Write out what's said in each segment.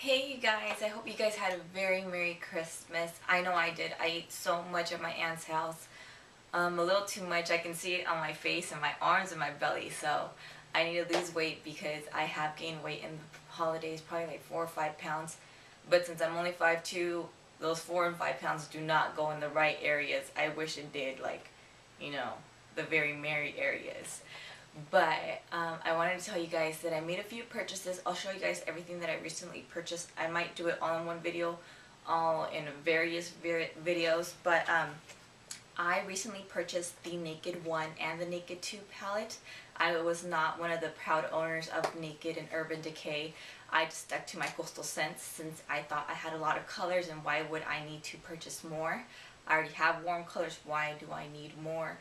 Hey you guys, I hope you guys had a very Merry Christmas. I know I did. I ate so much at my aunt's house. A little too much. I can see it on my face and my arms and my belly. So I need to lose weight because I have gained weight in the holidays, probably like 4 or 5 pounds. But since I'm only 5'2", those 4 and 5 pounds do not go in the right areas. I wish it did, like, you know, the very merry areas. But I wanted to tell you guys that I made a few purchases. I'll show you guys everything that I recently purchased. I might do it all in one video, all in various videos. But I recently purchased the Naked 1 and the Naked 2 palette. I was not one of the proud owners of Naked and Urban Decay. I just stuck to my coastal scents since I thought I had a lot of colors, and why would I need to purchase more? I already have warm colors. Why do I need more?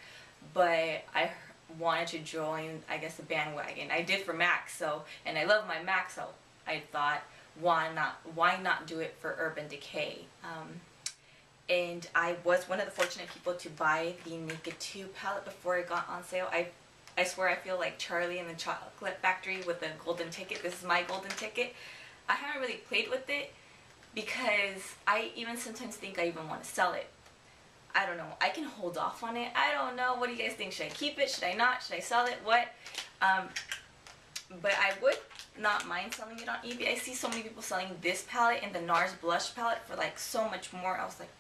But I wanted to join, I guess, the bandwagon. I did for MAC, so, and I love my MAC, so I thought, why not do it for Urban Decay? And I was one of the fortunate people to buy the Naked 2 palette before it got on sale. I swear I feel like Charlie in the Chocolate Factory with the golden ticket. This is my golden ticket. I haven't really played with it because I even sometimes think I even want to sell it. I don't know. I can hold off on it. I don't know. What do you guys think? Should I keep it? Should I not? Should I sell it? What? But I would not mind selling it on eBay. I see so many people selling this palette and the NARS blush palette for like so much more. I was like,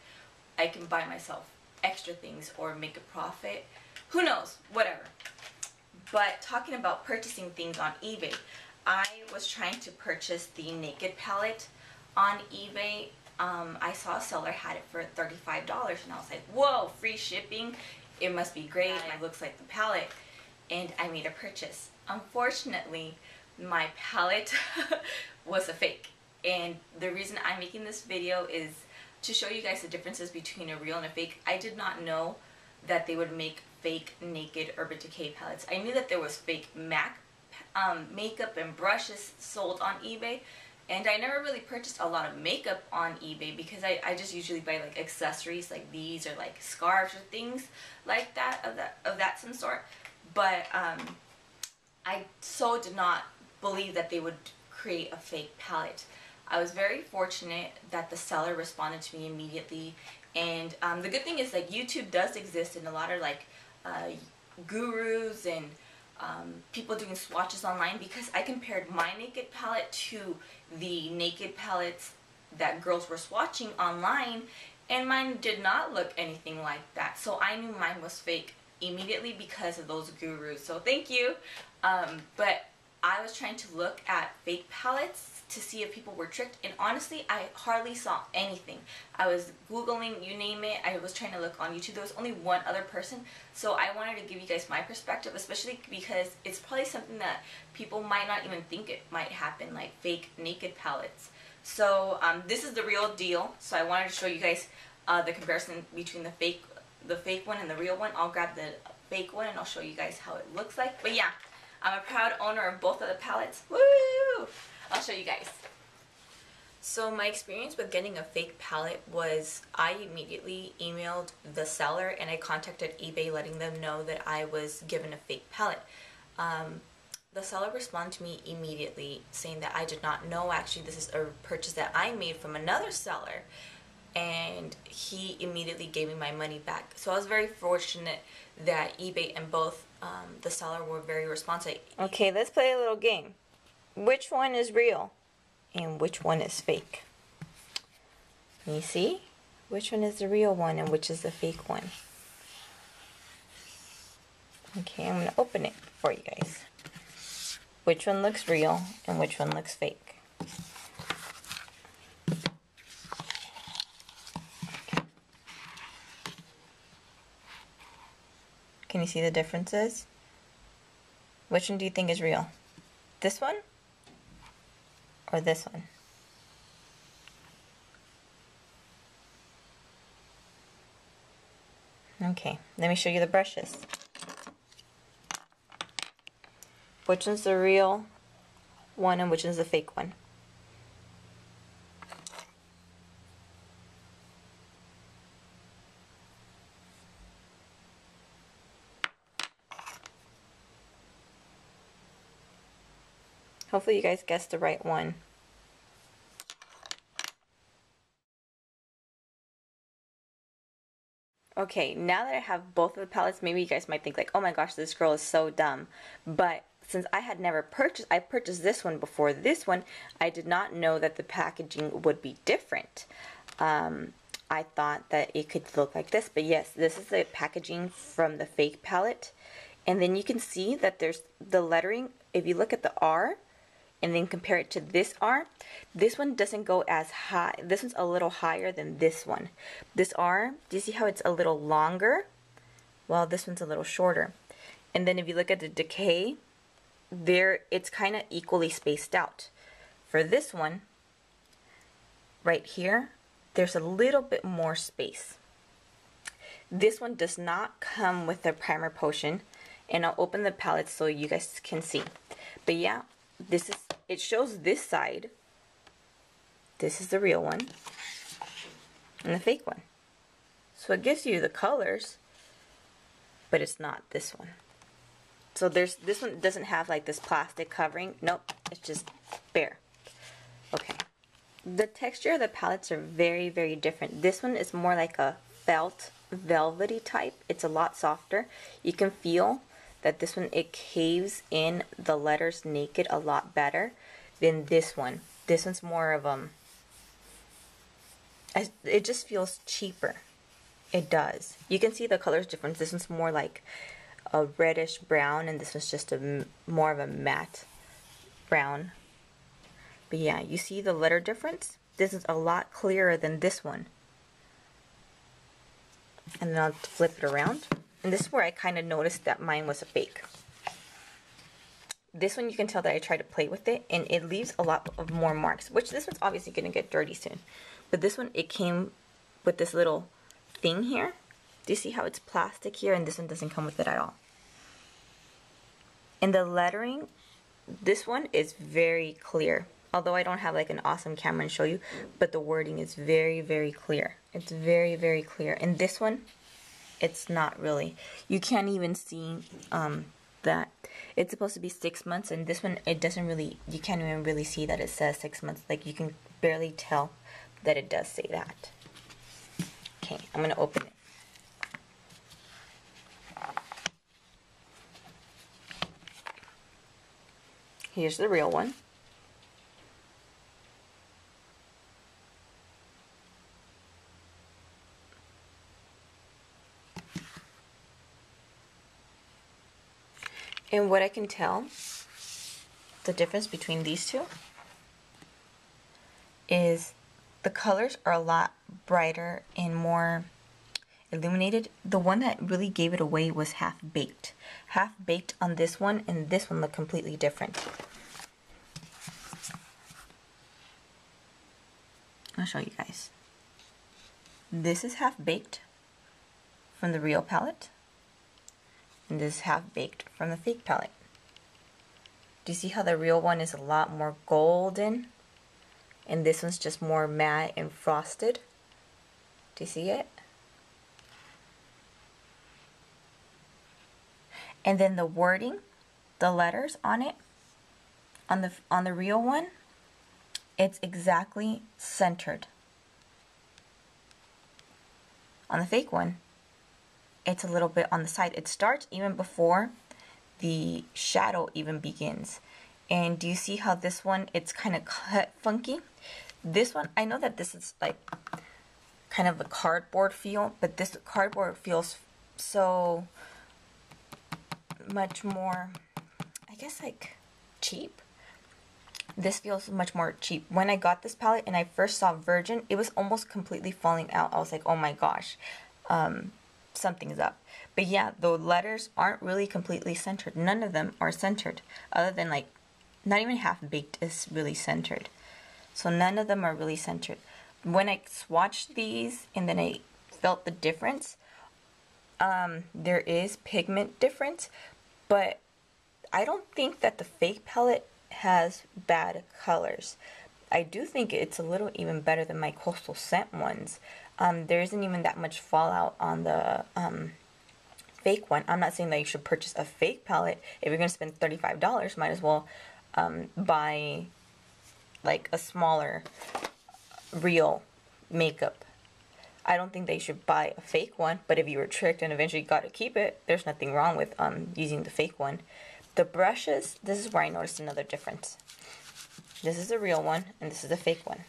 I can buy myself extra things or make a profit. Who knows? Whatever. But talking about purchasing things on eBay, I was trying to purchase the Naked palette on eBay. I saw a seller had it for $35 and I was like, whoa, free shipping, it must be great, it looks like the palette, and I made a purchase. Unfortunately, my palette was a fake, and the reason I'm making this video is to show you guys the differences between a real and a fake. I did not know that they would make fake Naked Urban Decay palettes. I knew that there was fake MAC makeup and brushes sold on eBay. And I never really purchased a lot of makeup on eBay because I just usually buy like accessories like these or like scarves or things like that of that some sort. But I so did not believe that they would create a fake palette. I was very fortunate that the seller responded to me immediately. And the good thing is like YouTube does exist, and a lot of like gurus and people doing swatches online, because I compared my Naked palette to the Naked palettes that girls were swatching online, and mine did not look anything like that. So I knew mine was fake immediately because of those gurus. So thank you. But I was trying to look at fake palettes to see if people were tricked, and honestly I hardly saw anything. I was Googling, you name it. I was trying to look on YouTube. There was only one other person, so I wanted to give you guys my perspective, especially because it's probably something that people might not even think it might happen, like fake Naked palettes. So this is the real deal, so I wanted to show you guys the comparison between the fake one and the real one. I'll grab the fake one and I'll show you guys how it looks like. But yeah, I'm a proud owner of both of the palettes. Woo! I'll show you guys. So my experience with getting a fake palette was I immediately emailed the seller and I contacted eBay letting them know that I was given a fake palette. The seller responded to me immediately saying that I did not know, actually this is a purchase that I made from another seller, and he immediately gave me my money back. So I was very fortunate that eBay and both the seller were very responsive. Okay, let's play a little game. Which one is real and which one is fake? Can you see? Which one is the real one and which is the fake one? Okay, I'm going to open it for you guys. Which one looks real and which one looks fake? Can you see the differences? Which one do you think is real? This one or this one? Okay, let me show you the brushes. Which one's the real one and which one's the fake one? Hopefully you guys guessed the right one. Okay, now that I have both of the palettes, maybe you guys might think like, oh my gosh, this girl is so dumb. But since I had never I purchased this one before this one, I did not know that the packaging would be different. I thought that it could look like this, but yes, this is the packaging from the fake palette. And then you can see that there's the lettering. If you look at the R and then compare it to this R, this one doesn't go as high. This one's a little higher than this one. This R, do you see how it's a little longer? Well, this one's a little shorter. And then if you look at the Decay, there it's kind of equally spaced out. For this one, right here, there's a little bit more space. This one does not come with a primer potion, and I'll open the palette so you guys can see. But yeah, this is, it shows this side. This is the real one and the fake one. So it gives you the colors, but it's not this one. So this one doesn't have like this plastic covering. Nope, it's just bare. Okay. The texture of the palettes are very, very different. This one is more like a felt, velvety type. It's a lot softer. You can feel that this one, it caves in the letters naked a lot better than this one. This one's more of it just feels cheaper. It does. You can see the colors difference. This one's more like a reddish brown, and this one's just more of a matte brown. But yeah, you see the letter difference? This is a lot clearer than this one. And then I'll flip it around. And this is where I kind of noticed that mine was a fake. This one you can tell that I tried to play with it, and it leaves a lot of more marks, which this one's obviously going to get dirty soon. But this one, it came with this little thing here. Do you see how it's plastic here? And this one doesn't come with it at all. And the lettering, this one is very clear. Although I don't have like an awesome camera to show you, but the wording is very, very clear. It's very, very clear. And this one, it's not really. You can't even see that it's supposed to be 6 months, and this one, it doesn't really, you can't even really see that it says 6 months. Like, you can barely tell that it does say that. Okay, I'm going to open it. Here's the real one. And what I can tell, the difference between these two is the colors are a lot brighter and more illuminated. The one that really gave it away was Half Baked. Half Baked on this one, and this one looked completely different. I'll show you guys. This is Half Baked from the real palette. And this is Half Baked from the fake palette. Do you see how the real one is a lot more golden? And this one's just more matte and frosted. Do you see it? And then the wording, the letters on it, on the real one, it's exactly centered. On the fake one, it's a little bit on the side. It starts even before the shadow even begins. And do you see how this one, it's kind of cut funky? This one, I know that this is like kind of a cardboard feel, but this cardboard feels so much more, I guess, like cheap. This feels much more cheap. When I got this palette and I first saw Virgin, it was almost completely falling out. I was like, oh my gosh, something's up. But yeah, the letters aren't really completely centered. None of them are centered, other than like, not even Half Baked is really centered. So none of them are really centered. When I swatched these and then I felt the difference, there is pigment difference, but I don't think that the fake palette has bad colors. I do think it's a little even better than my Coastal Scent ones. There isn't even that much fallout on the fake one. I'm not saying that you should purchase a fake palette. If you're going to spend $35, might as well buy like a smaller real makeup. I don't think they should buy a fake one, but if you were tricked and eventually got to keep it, there's nothing wrong with using the fake one. The brushes, this is where I noticed another difference. This is the real one, and this is the fake one.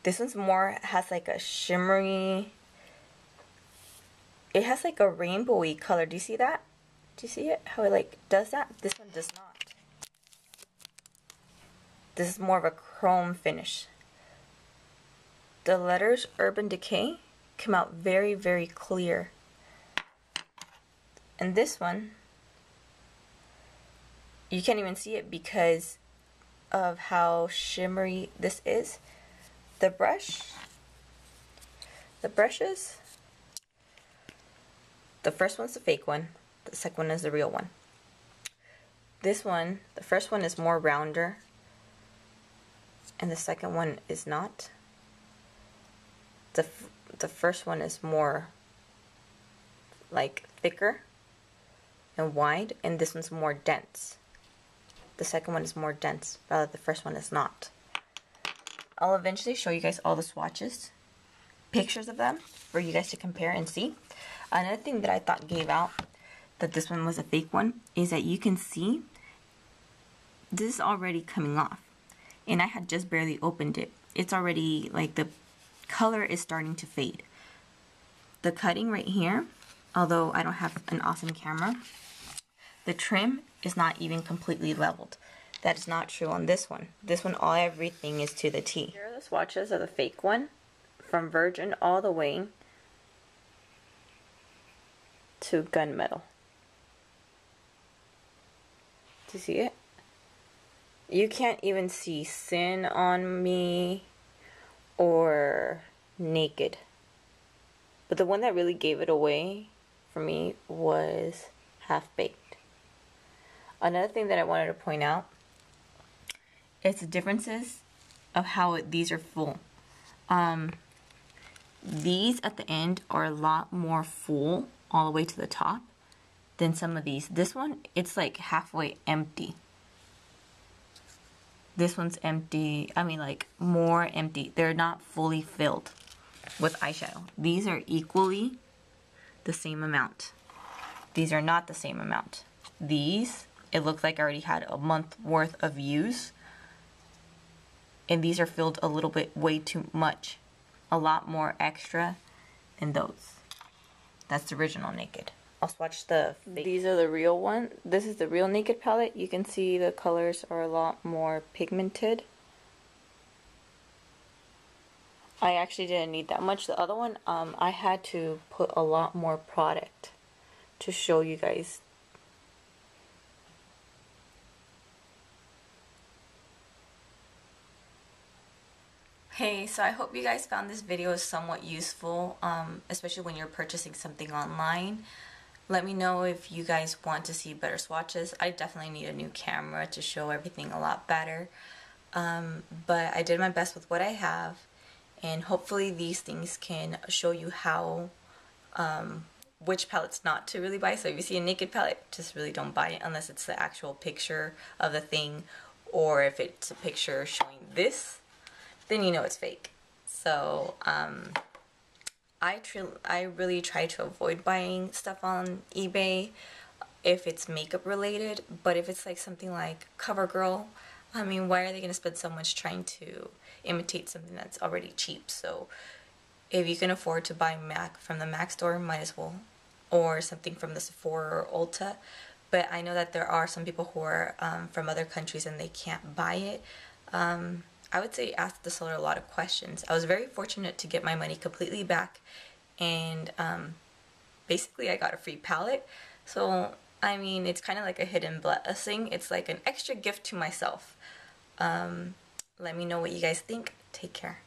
This one's more, has like a shimmery, it has like a rainbowy color. Do you see that? Do you see it? How it like does that? This one does not. This is more of a chrome finish. The letters Urban Decay come out very, very clear. And this one, you can't even see it because of how shimmery this is. The brushes, the first one's the fake one, the second one is the real one. This one, the first one is more rounder, and the second one is not. The first one is more like thicker and wide, and this one's more dense. The second one is more dense, rather the first one is not. I'll eventually show you guys all the swatches, pictures of them, for you guys to compare and see. Another thing that I thought gave out that this one was a fake one is that you can see this is already coming off. And I had just barely opened it. It's already, like, the color is starting to fade. The cutting right here, although I don't have an awesome camera, the trim is not even completely leveled. That is not true on this one. This one, everything is to the T. Here are the swatches of the fake one, from Virgin all the way to Gunmetal. Do you see it? You can't even see Sin on Me or Naked. But the one that really gave it away for me was Half Baked. Another thing that I wanted to point out is the differences of how these are full. These at the end are a lot more full all the way to the top than some of these. This one, it's like halfway empty. This one's empty, I mean like more empty. They're not fully filled with eyeshadow. These are equally the same amount. These are not the same amount. These, it looks like I already had a month worth of use. And these are filled a little bit way too much. A lot more extra than those. That's the original Naked. I'll swatch the fake. These are the real one. This is the real Naked palette. You can see the colors are a lot more pigmented. I actually didn't need that much. The other one, I had to put a lot more product to show you guys. Hey, so I hope you guys found this video somewhat useful, especially when you're purchasing something online. Let me know if you guys want to see better swatches. I definitely need a new camera to show everything a lot better. But I did my best with what I have, and hopefully these things can show you how, which palettes not to really buy. So if you see a Naked palette, just really don't buy it unless it's the actual picture of the thing, or if it's a picture showing this, then you know it's fake. So I really try to avoid buying stuff on eBay if it's makeup related, but if it's like something like CoverGirl, I mean, why are they going to spend so much trying to imitate something that's already cheap? So if you can afford to buy MAC from the MAC store, might as well, or something from the Sephora or Ulta. But I know that there are some people who are from other countries and they can't buy it. I would say ask the seller a lot of questions. I was very fortunate to get my money completely back, and basically I got a free palette. So I mean, it's kind of like a hidden blessing. It's like an extra gift to myself. Let me know what you guys think. Take care.